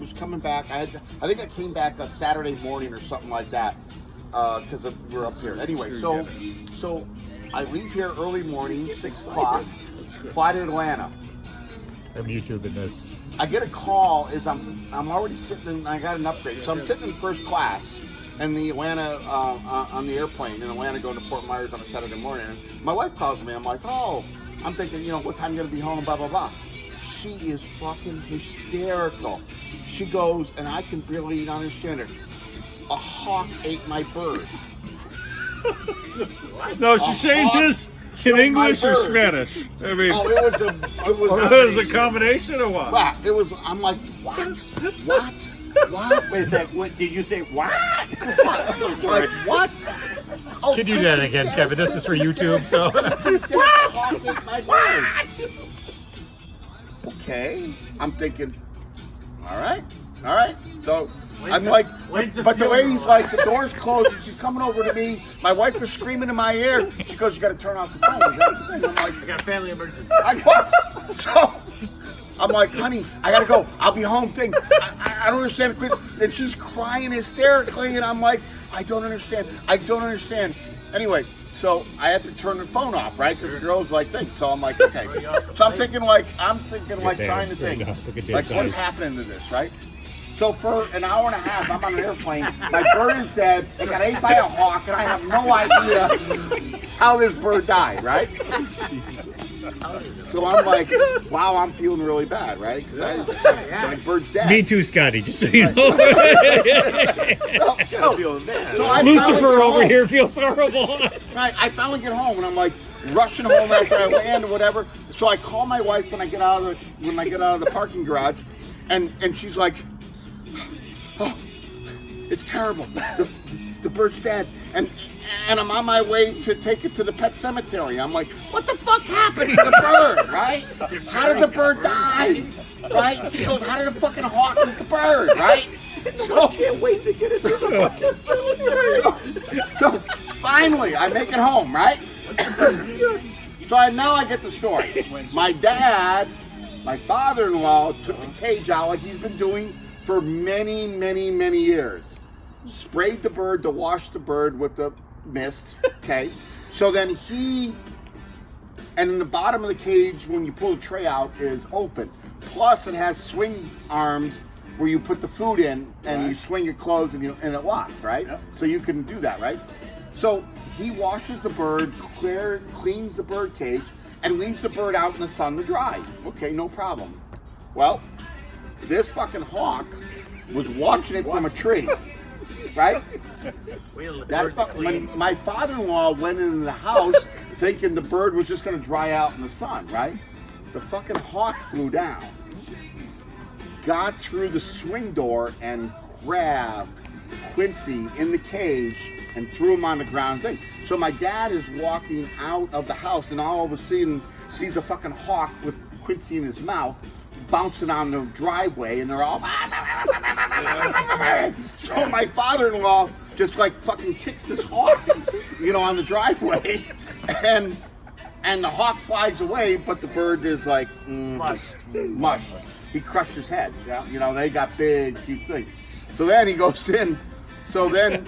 was coming back. I think I came back a Saturday morning or something like that because we're up here. Anyway, so I leave here early morning, 6 o'clock, fly to Atlanta. I'm YouTubing this. I get a call as I'm already sitting in, I got an upgrade. So I'm sitting in first class in the Atlanta, on the airplane in Atlanta going to Fort Myers on a Saturday morning. And my wife calls me. I'm like, oh, I'm thinking, you know, what time you going to be home, blah, blah, blah. She is fucking hysterical. She goes, and I can barely even understand her. A hawk ate my bird. No, she's saying this in English or Spanish. I mean, Oh, it was a combination or what? Wow, it was. I'm like, what? What? Wait a second. What did you say? What? Like what? Oh, Can you do that again, Kevin? This is for YouTube, so. What? Okay, I'm thinking. All right. So I'm like, but the lady's like, the door's closed, and she's coming over to me. My wife is screaming in my ear. She goes, "You got to turn off the phone." I'm like, I got a family emergency. So I'm like, honey, I gotta go. I'll be home. I don't understand. And she's crying hysterically, and I'm like, I don't understand. Anyway, so I have to turn the phone off, right? Because the girl's like, so I'm like, okay. So I'm thinking like trying to think, like, what's happening to this, right? So for an hour and a half, I'm on an airplane. My bird is dead. It got ate by a hawk, and I have no idea how this bird died, right? So I'm like, wow, I'm feeling really bad, right? Because my bird's dead. Me too, Scotty, just so you know. So I Lucifer over here feels horrible. Right, I finally get home, and I'm like rushing home after I land or whatever. So I call my wife when I get out of the parking garage, and she's like, oh, it's terrible. The bird's dead, and I'm on my way to take it to the pet cemetery. I'm like, what the fuck happened to the bird, right? How did the bird die, right? She goes, how did the fucking hawk eat the bird, right? So, I can't wait to get it to the fucking cemetery. So finally, I make it home, right? So now I get the story. My dad, my father-in-law, took the cage out like he's been doing for many, many, many years. Sprayed the bird to wash the bird with the mist, okay? So then and in the bottom of the cage, when you pull the tray out, is open. Plus, it has swing arms where you put the food in and you swing your clothes and it locks, right? Yep. So you can do that, right? So he washes the bird, cleans the bird cage, and leaves the bird out in the sun to dry. Okay, no problem. Well, this fucking hawk was watching it from a tree, right? My father-in-law went into the house thinking the bird was just going to dry out in the sun, right? The fucking hawk flew down, got through the swing door, and grabbed Quincy in the cage and threw him on the ground thing. So my dad is walking out of the house, and all of a sudden sees a fucking hawk with Quincy in his mouth bouncing on the driveway, and they're all so my father-in-law just like fucking kicks this hawk, on the driveway, and the hawk flies away, but the bird is like mush. He crushed his head. Yeah. They got big, huge things. So then he goes in. So then,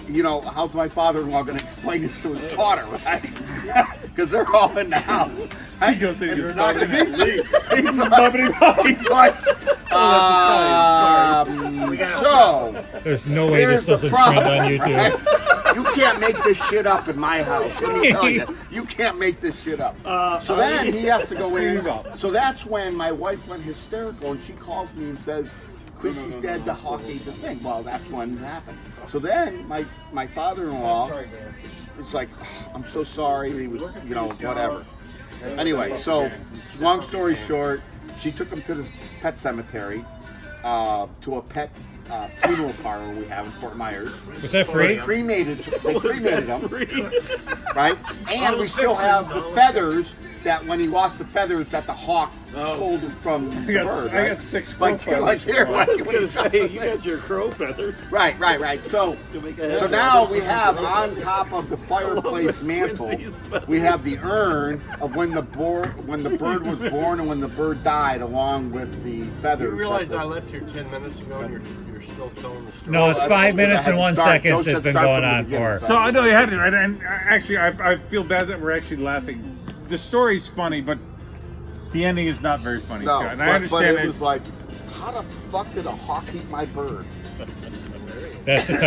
how's my father-in-law going to explain this to his daughter, right? Because they're all in the house. He goes, you're not going to leave. He's like, so there's no way this doesn't trend on YouTube. Right? You can't make this shit up in my house. Let me tell you, you can't make this shit up. So then he has to go in. So that's when my wife went hysterical, and she calls me and says, Quincy's dead, the hawk ate the thing. Well, that's when it happened. So then my father-in-law was like, oh, I'm so sorry. He was, whatever. Anyway, so long story short, she took him to the pet cemetery, to a pet funeral parlor we have in Fort Myers. Was that free? They cremated him, right? And we still have the feathers that when he lost the feathers, that the hawk pulled from the bird. I Right? got 6 crow Like feathers. here, I was gonna say you got your crow feathers. right. So To make a head now we have on top of the fireplace mantle, we have the urn of when the bird was born and when the bird died, along with the feathers. You realize I left here 10 minutes ago and you're still telling the story? No, it's Well, 5 minutes I and had 1 to start- second Joe it's said been start going from the on beginning, for. So I know you had it, right? And actually, I feel bad that we're actually laughing. The story's funny, but the ending is not very funny, No, Scott. And I but understand it that. was like, how the fuck did a hawk eat my bird? That's the